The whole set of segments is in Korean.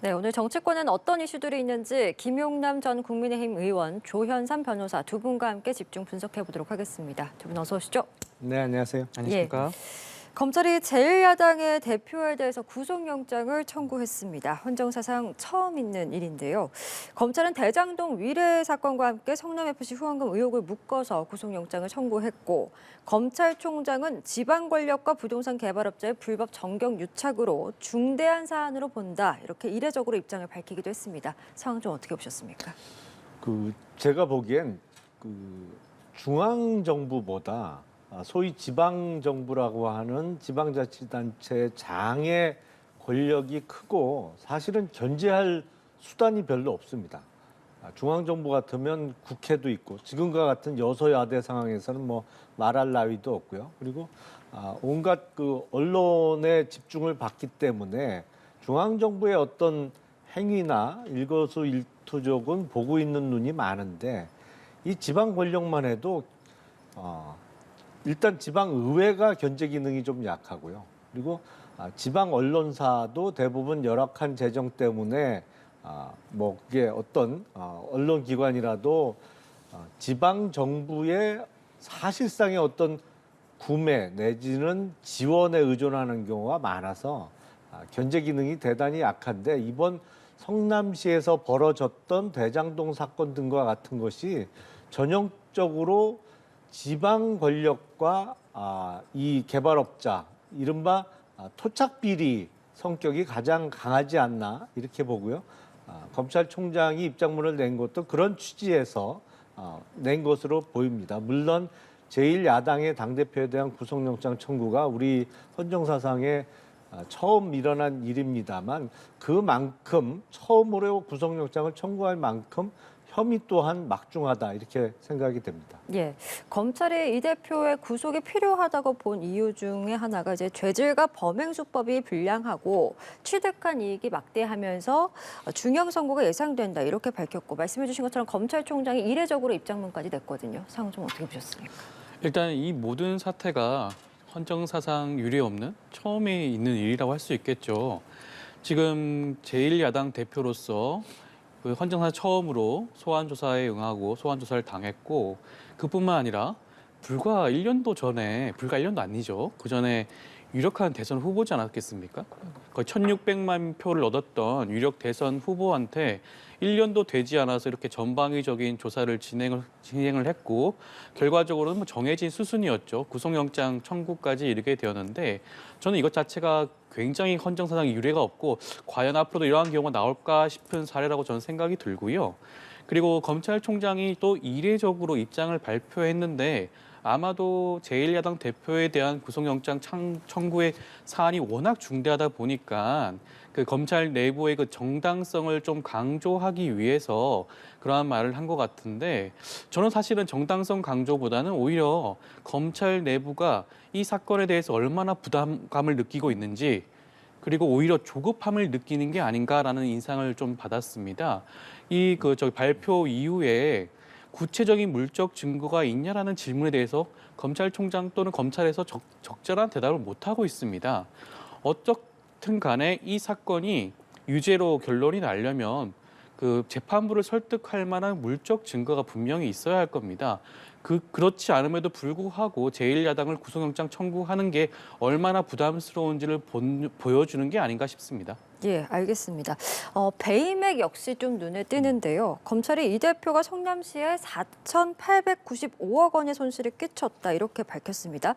네, 오늘 정치권엔 어떤 이슈들이 있는지 김용남 전 국민의힘 의원, 조현삼 변호사 두 분과 함께 집중 분석해 보도록 하겠습니다. 두 분 어서 오시죠. 네, 안녕하세요. 안녕하십니까? 검찰이 제1야당의 대표에 대해서 구속영장을 청구했습니다. 헌정사상 처음 있는 일인데요. 검찰은 대장동 위례 사건과 함께 성남FC 후원금 의혹을 묶어서 구속영장을 청구했고, 검찰총장은 지방 권력과 부동산 개발업자의 불법 정경 유착으로 중대한 사안으로 본다. 이렇게 이례적으로 입장을 밝히기도 했습니다. 상황 좀 어떻게 보셨습니까? 제가 보기엔 중앙 정부보다 소위 지방 정부라고 하는 지방자치단체 장의 권력이 크고 사실은 견제할 수단이 별로 없습니다. 중앙 정부 같으면 국회도 있고 지금과 같은 여소야대 상황에서는 뭐 말할 나위도 없고요. 그리고 온갖 언론의 집중을 받기 때문에 중앙 정부의 어떤 행위나 일거수일투족은 보고 있는 눈이 많은데 이 지방 권력만 해도 일단 지방 의회가 견제 기능이 좀 약하고요. 그리고 지방 언론사도 대부분 열악한 재정 때문에 뭐 그게 어떤 언론 기관이라도 지방 정부의 사실상의 어떤 구매 내지는 지원에 의존하는 경우가 많아서 견제 기능이 대단히 약한데 이번 성남시에서 벌어졌던 대장동 사건 등과 같은 것이 전형적으로 지방 권력과 이 개발업자, 이른바 토착 비리 성격이 가장 강하지 않나 이렇게 보고요. 검찰총장이 입장문을 낸 것도 그런 취지에서 낸 것으로 보입니다. 물론 제1야당의 당대표에 대한 구속영장 청구가 우리 헌정사상에 처음 일어난 일입니다만 그만큼 처음으로 구속영장을 청구할 만큼 혐의 또한 막중하다 이렇게 생각이 됩니다. 예, 검찰이 이 대표의 구속이 필요하다고 본 이유 중에 하나가 이제 죄질과 범행 수법이 불량하고 취득한 이익이 막대하면서 중형 선고가 예상된다 이렇게 밝혔고 말씀해 주신 것처럼 검찰총장이 이례적으로 입장문까지 냈거든요. 상황 좀 어떻게 보셨습니까? 일단 이 모든 사태가 헌정사상 유례 없는 처음에 있는 일이라고 할 수 있겠죠. 지금 제1야당 대표로서 헌정사상 처음으로 소환조사에 응하고 소환조사를 당했고 그뿐만 아니라 불과 1년도 아니죠. 그 전에 유력한 대선 후보지 않았겠습니까? 거의 1,600만 표를 얻었던 유력 대선 후보한테 1년도 되지 않아서 이렇게 전방위적인 조사를 진행을 했고 결과적으로는 뭐 정해진 수순이었죠. 구속영장 청구까지 이르게 되었는데 저는 이것 자체가 굉장히 헌정사상 유례가 없고 과연 앞으로도 이러한 경우가 나올까 싶은 사례라고 저는 생각이 들고요. 그리고 검찰총장이 또 이례적으로 입장을 발표했는데 아마도 제1야당 대표에 대한 구속영장 청구의 사안이 워낙 중대하다 보니까 그 검찰 내부의 그 정당성을 좀 강조하기 위해서 그러한 말을 한 것 같은데 저는 사실은 정당성 강조보다는 오히려 검찰 내부가 이 사건에 대해서 얼마나 부담감을 느끼고 있는지 그리고 오히려 조급함을 느끼는 게 아닌가라는 인상을 좀 받았습니다. 이 발표 이후에 구체적인 물적 증거가 있냐라는 질문에 대해서 검찰총장 또는 검찰에서 적절한 대답을 못하고 있습니다. 어떻든 간에 이 사건이 유죄로 결론이 나려면 그 재판부를 설득할 만한 물적 증거가 분명히 있어야 할 겁니다. 그렇지 않음에도 불구하고 제1야당을 구속영장 청구하는 게 얼마나 부담스러운지를 보여주는 게 아닌가 싶습니다. 예, 알겠습니다. 베이맥 역시 좀 눈에 띄는데요. 검찰이 이 대표가 성남시에 4,895억 원의 손실을 끼쳤다 이렇게 밝혔습니다.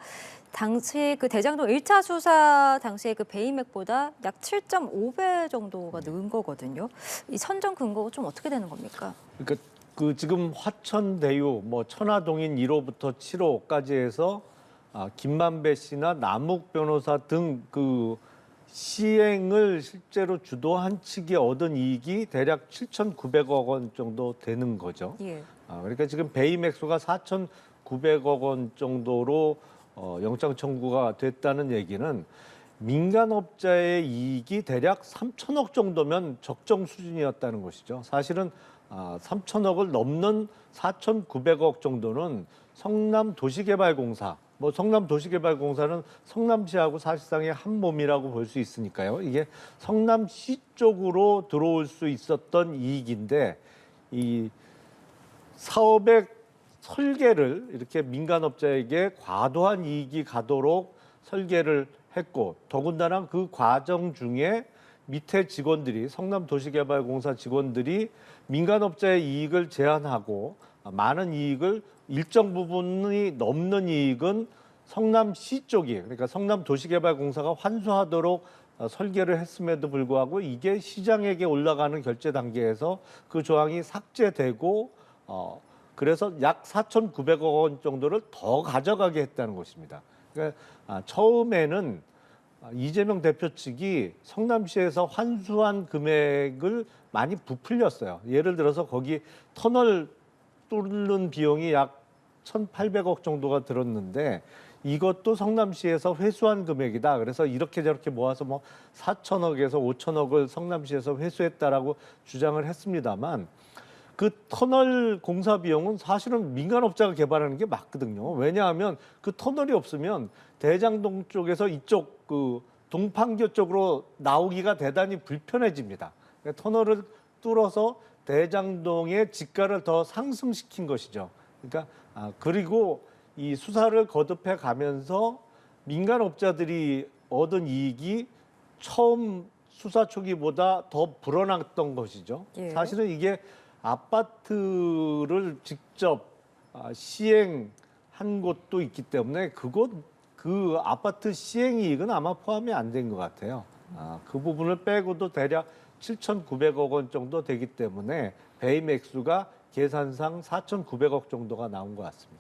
당시 그 대장동 1차 수사 당시에 그 베이맥보다 약 7.5배 정도가 는 거거든요. 이 선정 근거가 좀 어떻게 되는 겁니까? 그러니까 지금 화천대유, 뭐 천화동인 1호부터 7호까지 해서 김만배 씨나 남욱 변호사 등 시행을 실제로 주도한 측이 얻은 이익이 대략 7,900억 원 정도 되는 거죠. 예. 그러니까 지금 베이맥스가 4,900억 원 정도로 영장 청구가 됐다는 얘기는 민간업자의 이익이 대략 3천억 정도면 적정 수준이었다는 것이죠. 사실은 3천억을 넘는 4,900억 정도는 성남 도시개발공사 뭐 성남도시개발공사는 성남시하고 사실상의 한 몸이라고 볼 수 있으니까요. 이게 성남시 쪽으로 들어올 수 있었던 이익인데 이 사업의 설계를 이렇게 민간업자에게 과도한 이익이 가도록 설계를 했고 더군다나 그 과정 중에 밑에 직원들이 성남도시개발공사 직원들이 민간업자의 이익을 제한하고 많은 이익을 일정 부분이 넘는 이익은 성남시 쪽이 그러니까 성남도시개발공사가 환수하도록 설계를 했음에도 불구하고 이게 시장에게 올라가는 결제 단계에서 그 조항이 삭제되고 그래서 약 4,900억 원 정도를 더 가져가게 했다는 것입니다. 그러니까 처음에는 이재명 대표 측이 성남시에서 환수한 금액을 많이 부풀렸어요. 예를 들어서 거기 터널 뚫는 비용이 약 1,800억 정도가 들었는데 이것도 성남시에서 회수한 금액이다. 그래서 이렇게 저렇게 모아서 뭐 4천억에서 5천억을 성남시에서 회수했다라고 주장을 했습니다만 그 터널 공사 비용은 사실은 민간업자가 개발하는 게 맞거든요. 왜냐하면 그 터널이 없으면 대장동 쪽에서 이쪽 그 동판교 쪽으로 나오기가 대단히 불편해집니다. 그러니까 터널을 뚫어서 대장동의 지가를 더 상승시킨 것이죠. 그러니까 그리고 이 수사를 거듭해 가면서 민간업자들이 얻은 이익이 처음 수사 초기보다 더 불어났던 것이죠. 예. 사실은 이게 아파트를 직접 시행한 곳도 있기 때문에 그 아파트 시행 이익은 아마 포함이 안 된 것 같아요. 그 부분을 빼고도 대략 7,900억 원 정도 되기 때문에 배임 액수가 계산상 4,900억 정도가 나온 것 같습니다.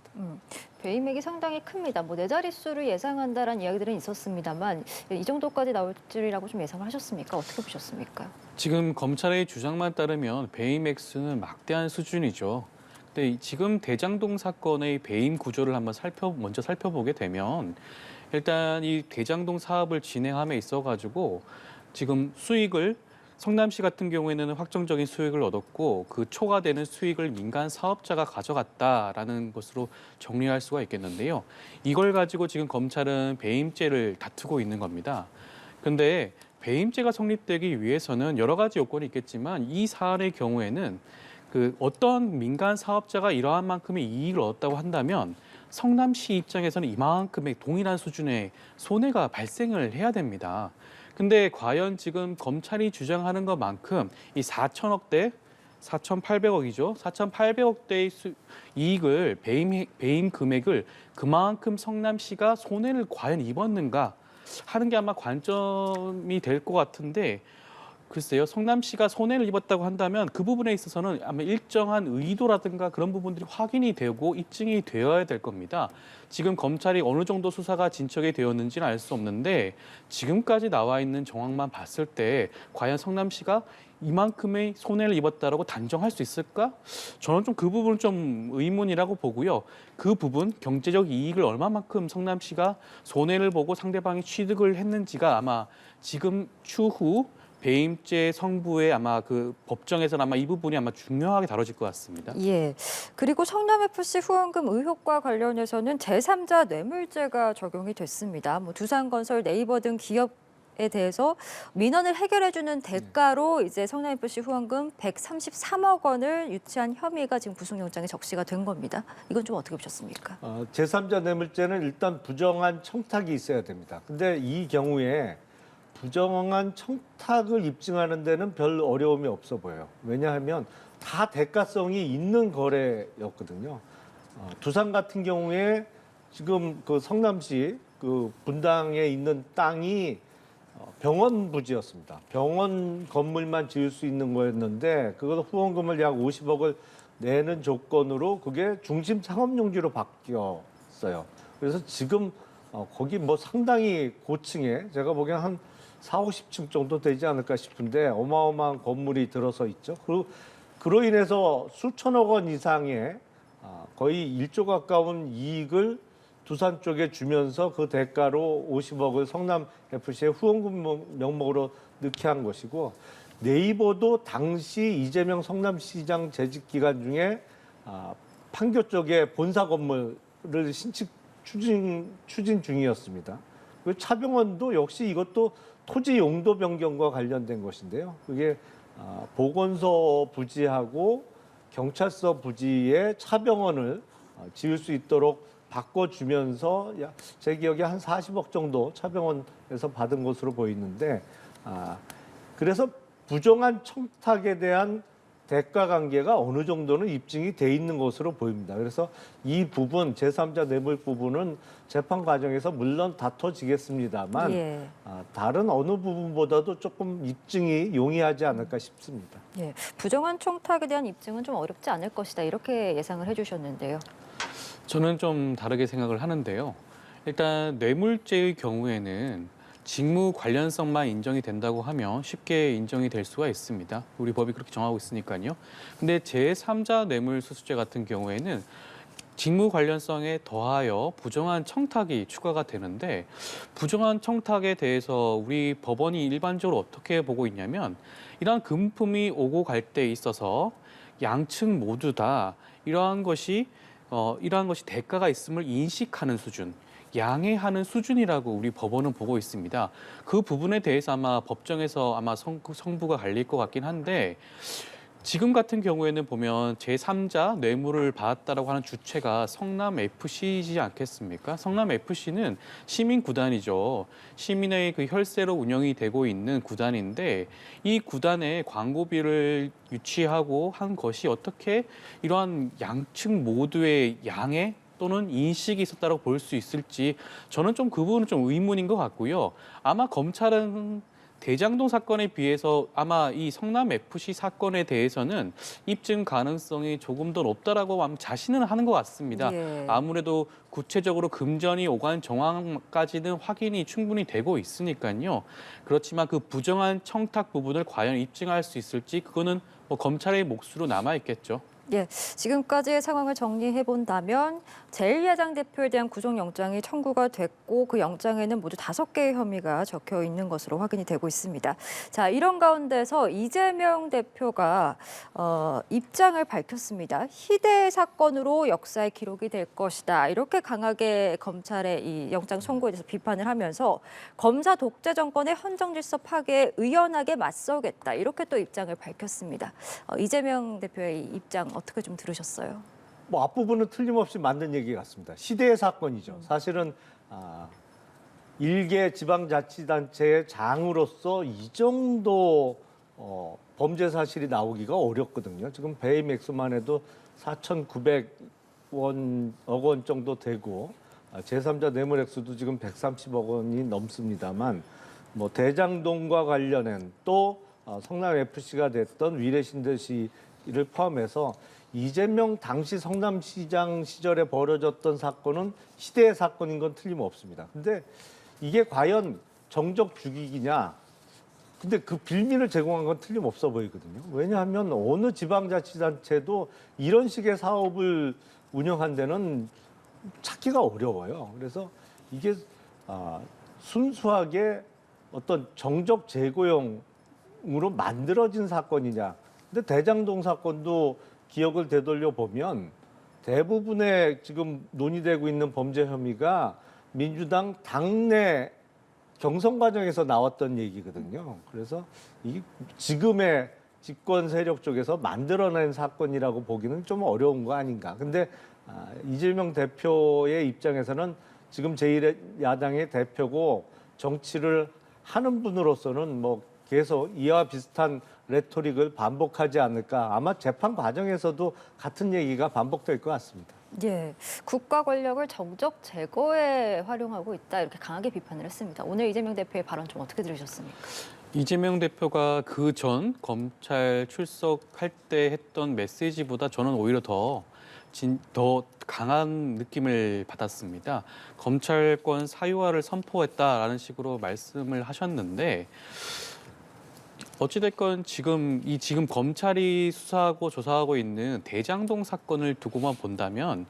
배임액이 상당히 큽니다. 뭐 네 자릿수를 예상한다라는 이야기들은 있었습니다만 이 정도까지 나올 줄이라고 좀 예상을 하셨습니까? 어떻게 보셨습니까? 지금 검찰의 주장만 따르면 배임 액수는 막대한 수준이죠. 근데 지금 대장동 사건의 배임 구조를 한번 먼저 살펴보게 되면 일단 이 대장동 사업을 진행함에 있어 가지고 지금 수익을 성남시 같은 경우에는 확정적인 수익을 얻었고 그 초과되는 수익을 민간 사업자가 가져갔다라는 것으로 정리할 수가 있겠는데요. 이걸 가지고 지금 검찰은 배임죄를 다투고 있는 겁니다. 그런데 배임죄가 성립되기 위해서는 여러 가지 요건이 있겠지만 이 사안의 경우에는 그 어떤 민간 사업자가 이러한 만큼의 이익을 얻었다고 한다면 성남시 입장에서는 이만큼의 동일한 수준의 손해가 발생을 해야 됩니다. 근데 과연 지금 검찰이 주장하는 것만큼 이 4천억대, 4,800억이죠. 4,800억대의 이익을 배임 금액을 그만큼 성남시가 손해를 과연 입었는가 하는 게 아마 관점이 될 것 같은데 글쎄요. 성남시가 손해를 입었다고 한다면 그 부분에 있어서는 아마 일정한 의도라든가 그런 부분들이 확인이 되고 입증이 되어야 될 겁니다. 지금 검찰이 어느 정도 수사가 진척이 되었는지는 알 수 없는데 지금까지 나와 있는 정황만 봤을 때 과연 성남시가 이만큼의 손해를 입었다라고 단정할 수 있을까? 저는 좀 그 부분은 좀 의문이라고 보고요. 그 부분 경제적 이익을 얼마만큼 성남시가 손해를 보고 상대방이 취득을 했는지가 아마 지금 추후 배임죄 성부의 아마 그 법정에서는 아마 이 부분이 아마 중요하게 다뤄질 것 같습니다. 예. 그리고 성남FC 후원금 의혹과 관련해서는 제3자 뇌물죄가 적용이 됐습니다. 뭐 두산건설, 네이버 등 기업에 대해서 민원을 해결해주는 대가로 이제 성남FC 후원금 133억 원을 유치한 혐의가 지금 구속영장에 적시가 된 겁니다. 이건 좀 어떻게 보셨습니까? 제3자 뇌물죄는 일단 부정한 청탁이 있어야 됩니다. 근데 이 경우에 부정한 청탁을 입증하는 데는 별 어려움이 없어 보여요. 왜냐하면 다 대가성이 있는 거래였거든요. 두산 같은 경우에 지금 그 성남시 그 분당에 있는 땅이 병원 부지였습니다. 병원 건물만 지을 수 있는 거였는데 그걸 후원금을 약 50억을 내는 조건으로 그게 중심 상업용지로 바뀌었어요. 그래서 지금 거기 뭐 상당히 고층에 제가 보기엔 한 4, 50층 정도 되지 않을까 싶은데 어마어마한 건물이 들어서 있죠. 그로 인해서 수천억 원 이상의 거의 1조 가까운 이익을 두산 쪽에 주면서 그 대가로 50억을 성남FC의 후원금 명목으로 넣게 한 것이고 네이버도 당시 이재명 성남시장 재직 기간 중에 판교 쪽에 본사 건물을 신축 추진 중이었습니다. 그 차병원도 역시 이것도 토지 용도 변경과 관련된 것인데요. 그게 보건소 부지하고 경찰서 부지에 차병원을 지을 수 있도록 바꿔주면서 제 기억에 한 40억 정도 차병원에서 받은 것으로 보이는데 그래서 부정한 청탁에 대한 대가 관계가 어느 정도는 입증이 돼 있는 것으로 보입니다. 그래서 이 부분 제3자 뇌물 부분은 재판 과정에서 물론 다퉈지겠습니다만 예. 다른 어느 부분보다도 조금 입증이 용이하지 않을까 싶습니다. 예. 부정한 청탁에 대한 입증은 좀 어렵지 않을 것이다. 이렇게 예상을 해주셨는데요. 저는 좀 다르게 생각을 하는데요. 일단 뇌물죄의 경우에는 직무 관련성만 인정이 된다고 하면 쉽게 인정이 될 수가 있습니다. 우리 법이 그렇게 정하고 있으니까요. 근데 제3자 뇌물수수죄 같은 경우에는 직무 관련성에 더하여 부정한 청탁이 추가가 되는데 부정한 청탁에 대해서 우리 법원이 일반적으로 어떻게 보고 있냐면 이러한 금품이 오고 갈 때 있어서 양측 모두 다 이러한 것이 대가가 있음을 인식하는 수준, 양해하는 수준이라고 우리 법원은 보고 있습니다. 그 부분에 대해서 아마 법정에서 아마 성부가 갈릴 것 같긴 한데 지금 같은 경우에는 보면 제3자 뇌물을 받았다라고 하는 주체가 성남FC이지 않겠습니까? 성남FC는 시민구단이죠. 시민의 그 혈세로 운영이 되고 있는 구단인데 이 구단에 광고비를 유치하고 한 것이 어떻게 이러한 양측 모두의 양해 또는 인식이 있었다고 볼 수 있을지 저는 좀 그 부분은 좀 의문인 것 같고요. 아마 검찰은 대장동 사건에 비해서 아마 이 성남FC 사건에 대해서는 입증 가능성이 조금 더 높다라고 아마 자신은 하는 것 같습니다. 예. 아무래도 구체적으로 금전이 오간 정황까지는 확인이 충분히 되고 있으니까요. 그렇지만 그 부정한 청탁 부분을 과연 입증할 수 있을지 그거는 뭐 검찰의 몫으로 남아 있겠죠. 예, 지금까지의 상황을 정리해 본다면 제1야당 대표에 대한 구속영장이 청구가 됐고 그 영장에는 모두 5개의 혐의가 적혀 있는 것으로 확인이 되고 있습니다. 자, 이런 가운데서 이재명 대표가 입장을 밝혔습니다. 희대 사건으로 역사에 기록이 될 것이다. 이렇게 강하게 검찰의 이 영장 청구에 대해서 비판을 하면서 검사 독재 정권의 헌정질서 파괴에 의연하게 맞서겠다. 이렇게 또 입장을 밝혔습니다. 이재명 대표의 이 입장 어떻게 좀 들으셨어요? 뭐 앞부분은 틀림없이 맞는 얘기 같습니다. 시대의 사건이죠. 사실은 일개 지방자치단체의 장으로서 이 정도 범죄 사실이 나오기가 어렵거든요. 지금 배임 액수만 해도 4,900억 원 정도 되고 제3자 뇌물 액수도 지금 130억 원이 넘습니다만 뭐 대장동과 관련한 또 성남FC가 됐던 위례신대시를 포함해서 이재명 당시 성남시장 시절에 벌어졌던 사건은 시대의 사건인 건 틀림없습니다. 근데 이게 과연 정적 죽이기냐? 근데 그 빌미를 제공한 건 틀림없어 보이거든요. 왜냐하면 어느 지방자치단체도 이런 식의 사업을 운영한 데는 찾기가 어려워요. 그래서 이게 순수하게 어떤 정적 제고용으로 만들어진 사건이냐? 근데 대장동 사건도 기억을 되돌려 보면 대부분의 지금 논의되고 있는 범죄 혐의가 민주당 당내 경선 과정에서 나왔던 얘기거든요. 그래서 이 지금의 집권 세력 쪽에서 만들어낸 사건이라고 보기는 좀 어려운 거 아닌가. 근데 이재명 대표의 입장에서는 지금 제1야당의 대표고 정치를 하는 분으로서는 뭐 계속 이와 비슷한 레토릭을 반복하지 않을까. 아마 재판 과정에서도 같은 얘기가 반복될 것 같습니다. 예, 국가 권력을 정적 제거에 활용하고 있다 이렇게 강하게 비판을 했습니다. 오늘 이재명 대표의 발언 좀 어떻게 들으셨습니까? 이재명 대표가 그 전 검찰 출석할 때 했던 메시지보다 저는 오히려 더 강한 느낌을 받았습니다. 검찰권 사유화를 선포했다라는 식으로 말씀을 하셨는데 어찌됐건 지금 검찰이 수사하고 조사하고 있는 대장동 사건을 두고만 본다면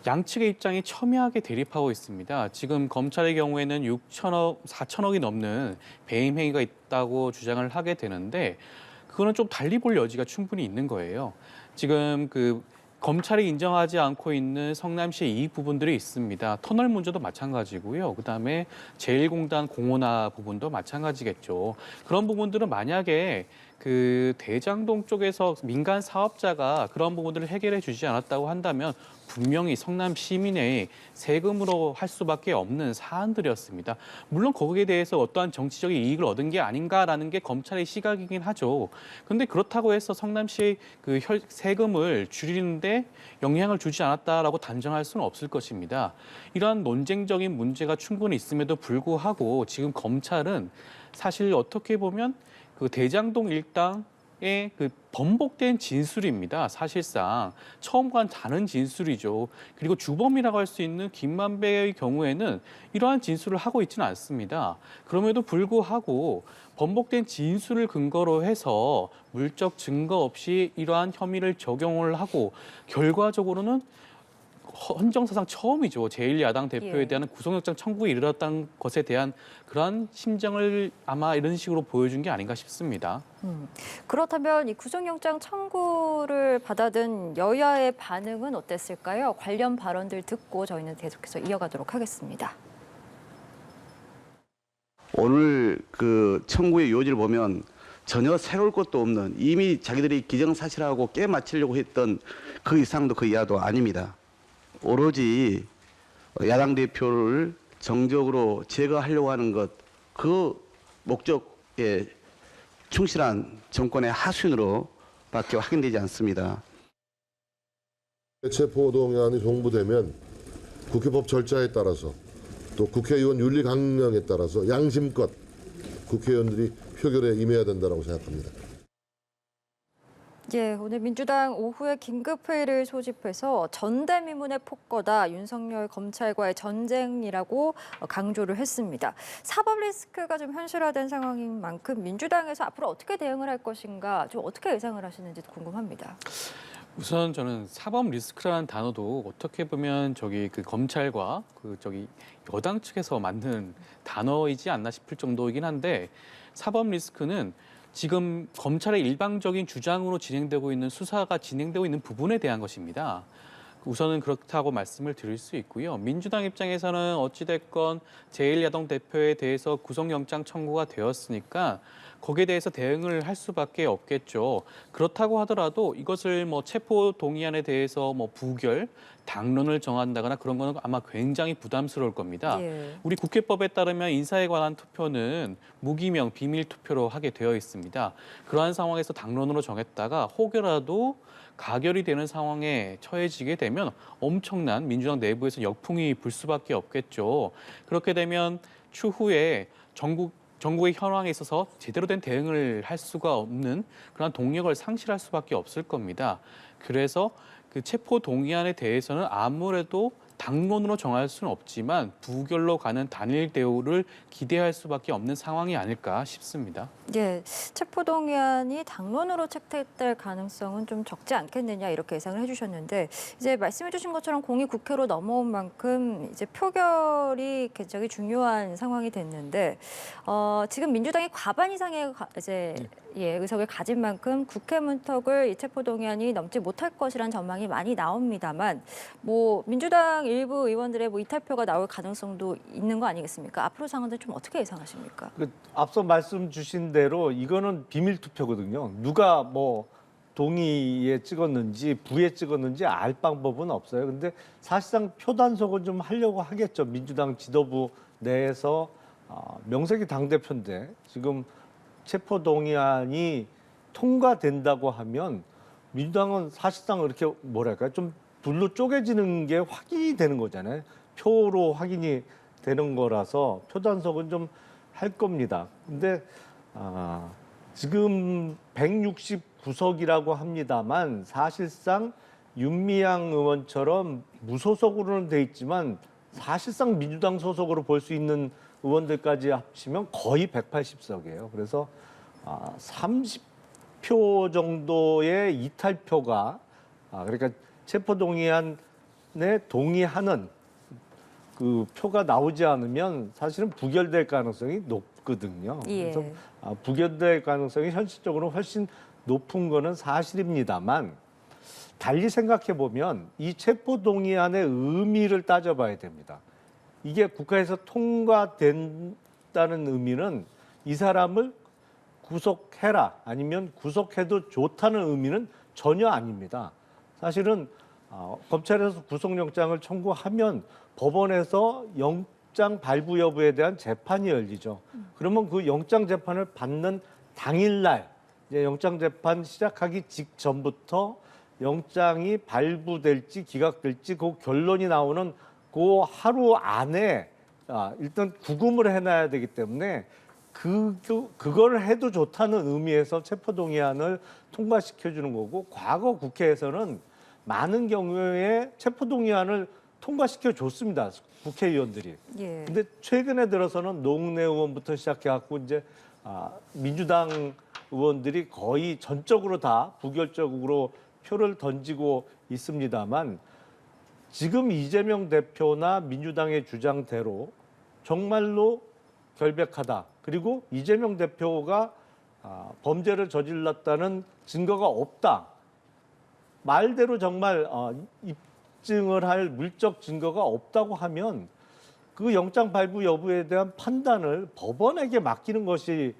양측의 입장이 첨예하게 대립하고 있습니다. 지금 검찰의 경우에는 4천억이 넘는 배임 행위가 있다고 주장을 하게 되는데 그거는 좀 달리 볼 여지가 충분히 있는 거예요. 지금 그 검찰이 인정하지 않고 있는 성남시의 이익 부분들이 있습니다. 터널 문제도 마찬가지고요. 그다음에 제1공단 공원화 부분도 마찬가지겠죠. 그런 부분들은 만약에 그 대장동 쪽에서 민간 사업자가 그런 부분들을 해결해 주지 않았다고 한다면 분명히 성남 시민의 세금으로 할 수밖에 없는 사안들이었습니다. 물론 거기에 대해서 어떠한 정치적인 이익을 얻은 게 아닌가라는 게 검찰의 시각이긴 하죠. 그런데 그렇다고 해서 성남시의 그 세금을 줄이는데 영향을 주지 않았다라고 단정할 수는 없을 것입니다. 이러한 논쟁적인 문제가 충분히 있음에도 불구하고 지금 검찰은 사실 어떻게 보면 그 대장동 일당의 그 번복된 진술입니다. 사실상 처음과는 다른 진술이죠. 그리고 주범이라고 할 수 있는 김만배의 경우에는 이러한 진술을 하고 있지는 않습니다. 그럼에도 불구하고 번복된 진술을 근거로 해서 물적 증거 없이 이러한 혐의를 적용을 하고 결과적으로는 헌정사상 처음이죠. 제1야당 대표에 예. 대한 구속영장 청구에 이르렀다는 것에 대한 그러한 심정을 아마 이런 식으로 보여준 게 아닌가 싶습니다. 그렇다면 이 구속영장 청구를 받아든 여야의 반응은 어땠을까요? 관련 발언들 듣고 저희는 계속해서 이어가도록 하겠습니다. 오늘 그 청구의 요지를 보면 전혀 새로울 것도 없는 이미 자기들이 기정사실하고 깨맞추려고 했던 그 이상도 그 이하도 아닙니다. 오로지 야당 대표를 정적으로 제거하려고 하는 것, 그 목적에 충실한 정권의 하수인으로밖에 확인되지 않습니다. 체포동의안이 송부되면 국회법 절차에 따라서 또 국회의원 윤리 강령에 따라서 양심껏 국회의원들이 표결에 임해야 된다고 생각합니다. 예, 오늘 민주당 오후에 긴급회의를 소집해서 전대미문의 폭거다, 윤석열 검찰과의 전쟁이라고 강조를 했습니다. 사법 리스크가 좀 현실화된 상황인 만큼 민주당에서 앞으로 어떻게 대응을 할 것인가, 좀 어떻게 예상을 하시는지 궁금합니다. 우선 저는 사법 리스크라는 단어도 어떻게 보면 그 검찰과 여당 측에서 만든 단어이지 않나 싶을 정도이긴 한데, 사법 리스크는 지금 검찰의 일방적인 주장으로 진행되고 있는 수사가 진행되고 있는 부분에 대한 것입니다. 우선은 그렇다고 말씀을 드릴 수 있고요. 민주당 입장에서는 어찌됐건 제1야당 대표에 대해서 구속영장 청구가 되었으니까 거기에 대해서 대응을 할 수밖에 없겠죠. 그렇다고 하더라도 이것을 체포 동의안에 대해서 부결, 당론을 정한다거나 그런 거는 아마 굉장히 부담스러울 겁니다. 예. 우리 국회법에 따르면 인사에 관한 투표는 무기명 비밀 투표로 하게 되어 있습니다. 그러한 상황에서 당론으로 정했다가 혹여라도 가결이 되는 상황에 처해지게 되면 엄청난 민주당 내부에서 역풍이 불 수밖에 없겠죠. 그렇게 되면 추후에 전국의 현황에 있어서 제대로 된 대응을 할 수가 없는 그런 동력을 상실할 수밖에 없을 겁니다. 그래서 그 체포 동의안에 대해서는 아무래도 당론으로 정할 수는 없지만 부결로 가는 단일 대우를 기대할 수밖에 없는 상황이 아닐까 싶습니다. 예, 체포동의안이 당론으로 채택될 가능성은 좀 적지 않겠느냐 이렇게 예상을 해주셨는데, 이제 말씀해주신 것처럼 공이 국회로 넘어온 만큼 이제 표결이 굉장히 중요한 상황이 됐는데, 지금 민주당이 과반 이상의 의석을 가진 만큼 국회 문턱을 이 체포동의안이 넘지 못할 것이라는 전망이 많이 나옵니다만, 민주당 일부 의원들의 이탈표가 나올 가능성도 있는 거 아니겠습니까? 앞으로 상황들 좀 어떻게 예상하십니까? 앞서 말씀 주신 대로 이거는 비밀 투표거든요. 누가 동의에 찍었는지 부에 찍었는지 알 방법은 없어요. 근데 사실상 표단속은 좀 하려고 하겠죠. 민주당 지도부 내에서 명색이 당대표인데 지금 체포동의안이 통과된다고 하면 민주당은 사실상 이렇게 좀 둘로 쪼개지는 게 확인이 되는 거잖아요. 표로 확인이 되는 거라서 표단속은 좀 할 겁니다. 근데 지금 169석이라고 합니다만 사실상 윤미향 의원처럼 무소속으로는 돼 있지만 사실상 민주당 소속으로 볼 수 있는 의원들까지 합치면 거의 180석이에요. 그래서 30표 정도의 이탈표가 그러니까 체포동의안에 동의하는 그 표가 나오지 않으면 사실은 부결될 가능성이 높거든요. 예. 그래서 부결될 가능성이 현실적으로 훨씬 높은 거는 사실입니다만 달리 생각해 보면 이 체포동의안의 의미를 따져봐야 됩니다. 이게 국회에서 통과된다는 의미는 이 사람을 구속해라 아니면 구속해도 좋다는 의미는 전혀 아닙니다. 사실은 검찰에서 구속영장을 청구하면 법원에서 영장 발부 여부에 대한 재판이 열리죠. 그러면 그 영장 재판을 받는 당일날 이제 영장 재판 시작하기 직전부터 영장이 발부될지 기각될지 그 결론이 나오는 그 하루 안에 일단 구금을 해놔야 되기 때문에 그걸 해도 좋다는 의미에서 체포동의안을 통과시켜주는 거고, 과거 국회에서는 많은 경우에 체포동의안을 통과시켜 줬습니다. 국회의원들이. 예. 근데 최근에 들어서는 노웅래 의원부터 시작해갖고 이제 민주당 의원들이 거의 전적으로 다 부결적으로 표를 던지고 있습니다만, 지금 이재명 대표나 민주당의 주장대로 정말로 결백하다. 그리고 이재명 대표가 범죄를 저질렀다는 증거가 없다. 말대로 정말 입증을 할 물적 증거가 없다고 하면 그 영장 발부 여부에 대한 판단을 법원에게 맡기는 것이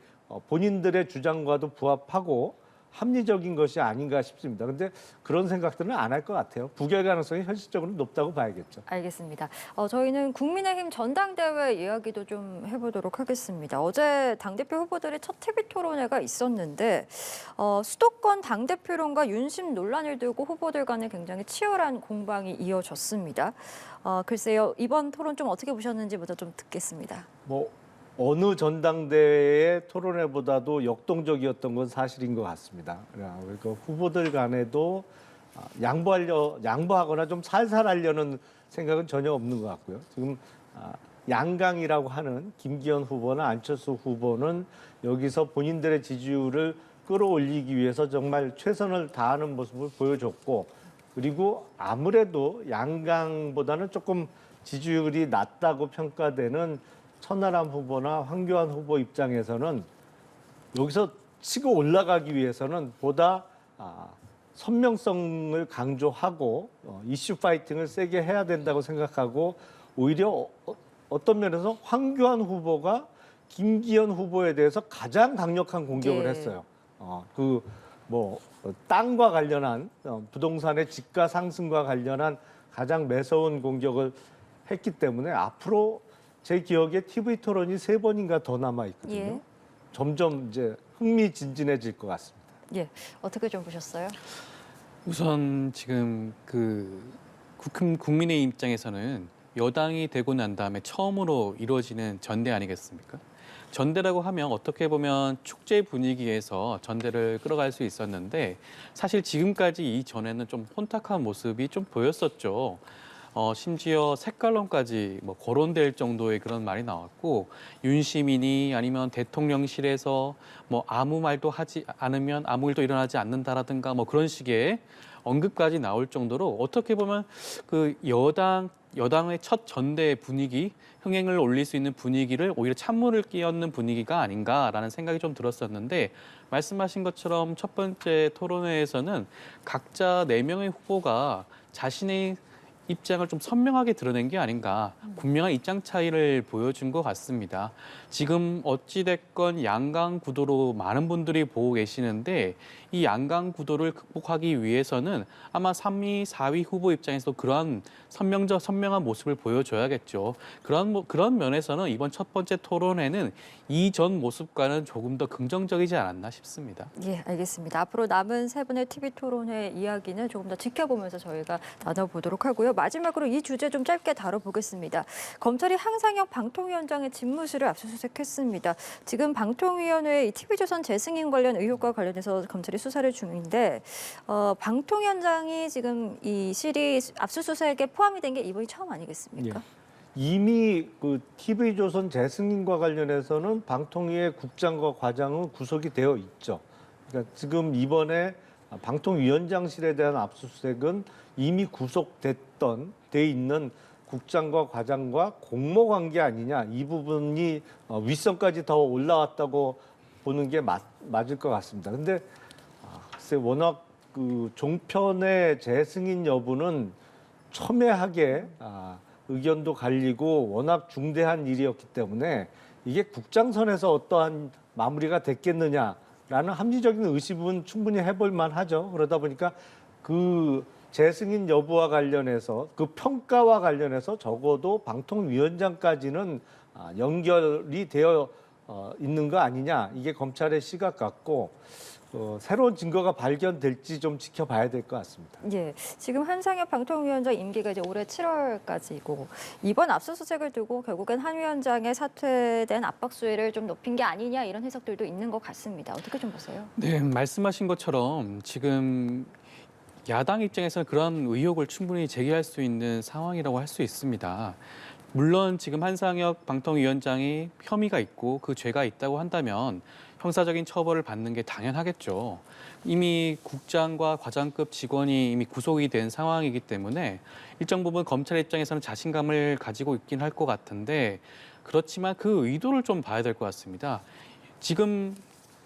본인들의 주장과도 부합하고 합리적인 것이 아닌가 싶습니다. 그런데 그런 생각들은 안 할 것 같아요. 부결 가능성이 현실적으로 높다고 봐야겠죠. 알겠습니다. 저희는 국민의힘 전당대회 이야기도 좀 해보도록 하겠습니다. 어제 당대표 후보들의 첫 TV 토론회가 있었는데 수도권 당대표론과 윤심 논란을 두고 후보들 간에 굉장히 치열한 공방이 이어졌습니다. 글쎄요, 이번 토론 좀 어떻게 보셨는지 먼저 좀 듣겠습니다. 어느 전당대회 토론회보다도 역동적이었던 건 사실인 것 같습니다. 그러니까 후보들 간에도 양보하거나 좀 살살하려는 생각은 전혀 없는 것 같고요. 지금 양강이라고 하는 김기현 후보나 안철수 후보는 여기서 본인들의 지지율을 끌어올리기 위해서 정말 최선을 다하는 모습을 보여줬고, 그리고 아무래도 양강보다는 조금 지지율이 낮다고 평가되는 천하람 후보나 황교안 후보 입장에서는 여기서 치고 올라가기 위해서는 보다 선명성을 강조하고 이슈 파이팅을 세게 해야 된다고 생각하고, 오히려 어떤 면에서 황교안 후보가 김기현 후보에 대해서 가장 강력한 공격을 네. 했어요. 땅과 관련한 부동산의 집가 상승과 관련한 가장 매서운 공격을 했기 때문에 앞으로 제 기억에 TV 토론이 3번인가 더 남아 있거든요. 예. 점점 이제 흥미진진해질 것 같습니다. 예, 어떻게 좀 보셨어요? 우선 지금 국민의 입장에서는 여당이 되고 난 다음에 처음으로 이루어지는 전대 아니겠습니까? 전대라고 하면 어떻게 보면 축제 분위기에서 전대를 끌어갈 수 있었는데, 사실 지금까지 이전에는 좀 혼탁한 모습이 좀 보였었죠. 심지어 색깔론까지 거론될 정도의 그런 말이 나왔고, 윤시민이 아니면 대통령실에서 아무 말도 하지 않으면 아무 일도 일어나지 않는다라든가 그런 식의 언급까지 나올 정도로 어떻게 보면 그 여당의 첫 전대 분위기, 흥행을 올릴 수 있는 분위기를 오히려 찬물을 끼얹는 분위기가 아닌가라는 생각이 좀 들었었는데, 말씀하신 것처럼 첫 번째 토론회에서는 각자 4명의 후보가 자신의 입장을 좀 선명하게 드러낸 게 아닌가, 분명한 입장 차이를 보여준 것 같습니다. 지금 어찌됐건 양강 구도로 많은 분들이 보고 계시는데, 이 양강 구도를 극복하기 위해서는 아마 3위, 4위 후보 입장에서 그러한 선명한 모습을 보여줘야겠죠. 그런 면에서는 이번 첫 번째 토론회는 이전 모습과는 조금 더 긍정적이지 않았나 싶습니다. 예, 알겠습니다. 앞으로 남은 3분의 TV 토론회 이야기는 조금 더 지켜보면서 저희가 나눠보도록 하고요. 마지막으로 이 주제 좀 짧게 다뤄보겠습니다. 검찰이 항상혁 방통위원장의 집무실을 압수수색했습니다. 지금 방통위원회 TV조선 재승인 관련 의혹과 관련해서 검찰이 수사를 중인데, 방통위원장이 지금 이 실이 압수수색에 포함이 된 게 이번이 처음 아니겠습니까? 예. 이미 그 TV조선 재승인과 관련해서는 방통위의 국장과 과장은 구속이 되어 있죠. 그러니까 지금 이번에 방통위원장실에 대한 압수수색은 이미 돼 있는 국장과 과장과 공모 관계 아니냐, 이 부분이 윗선까지 더 올라왔다고 보는 게 맞을 것 같습니다. 근데 글쎄 워낙 그 종편의 재승인 여부는 첨예하게 의견도 갈리고 워낙 중대한 일이었기 때문에 이게 국장선에서 어떠한 마무리가 됐겠느냐라는 합리적인 의심은 충분히 해볼 만하죠. 그러다 보니까 그 재승인 여부와 관련해서 그 평가와 관련해서 적어도 방통위원장까지는 연결이 되어 있는 거 아니냐, 이게 검찰의 시각 같고 새로운 증거가 발견될지 좀 지켜봐야 될 것 같습니다. 예, 지금 한상혁 방통위원장 임기가 이제 올해 7월까지고 이번 압수수색을 두고 결국엔 한 위원장의 사퇴된 압박 수위를 좀 높인 게 아니냐 이런 해석들도 있는 것 같습니다. 어떻게 좀 보세요? 네, 말씀하신 것처럼 지금 야당 입장에서는 그런 의혹을 충분히 제기할 수 있는 상황이라고 할 수 있습니다. 물론 지금 한상혁 방통위원장이 혐의가 있고 그 죄가 있다고 한다면 형사적인 처벌을 받는 게 당연하겠죠. 이미 국장과 과장급 직원이 이미 구속이 된 상황이기 때문에 일정 부분 검찰 입장에서는 자신감을 가지고 있긴 할 것 같은데, 그렇지만 그 의도를 좀 봐야 될 것 같습니다. 지금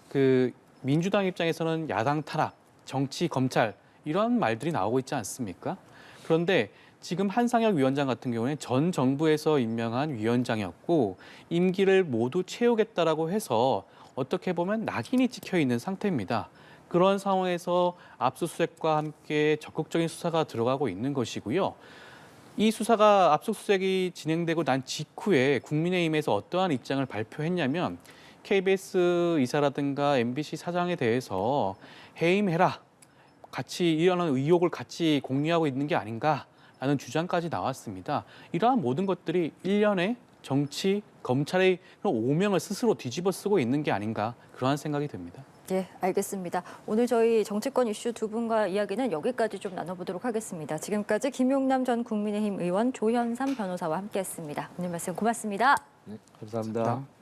그 민주당 입장에서는 야당 타락, 정치, 검찰 이런 말들이 나오고 있지 않습니까? 그런데 지금 한상혁 위원장 같은 경우에는 전 정부에서 임명한 위원장이었고 임기를 모두 채우겠다라고 해서 어떻게 보면 낙인이 찍혀 있는 상태입니다. 그런 상황에서 압수수색과 함께 적극적인 수사가 들어가고 있는 것이고요. 이 수사가 압수수색이 진행되고 난 직후에 국민의힘에서 어떠한 입장을 발표했냐면 KBS 이사라든가 MBC 사장에 대해서 해임해라, 같이 일어나는 의혹을 같이 공유하고 있는 게 아닌가라는 주장까지 나왔습니다. 이러한 모든 것들이 일련의 정치, 검찰의 오명을 스스로 뒤집어 쓰고 있는 게 아닌가, 그러한 생각이 듭니다. 예, 알겠습니다. 오늘 저희 정치권 이슈 두 분과 이야기는 여기까지 좀 나눠보도록 하겠습니다. 지금까지 김용남 전 국민의힘 의원, 조현삼 변호사와 함께했습니다. 오늘 말씀 고맙습니다. 감사합니다.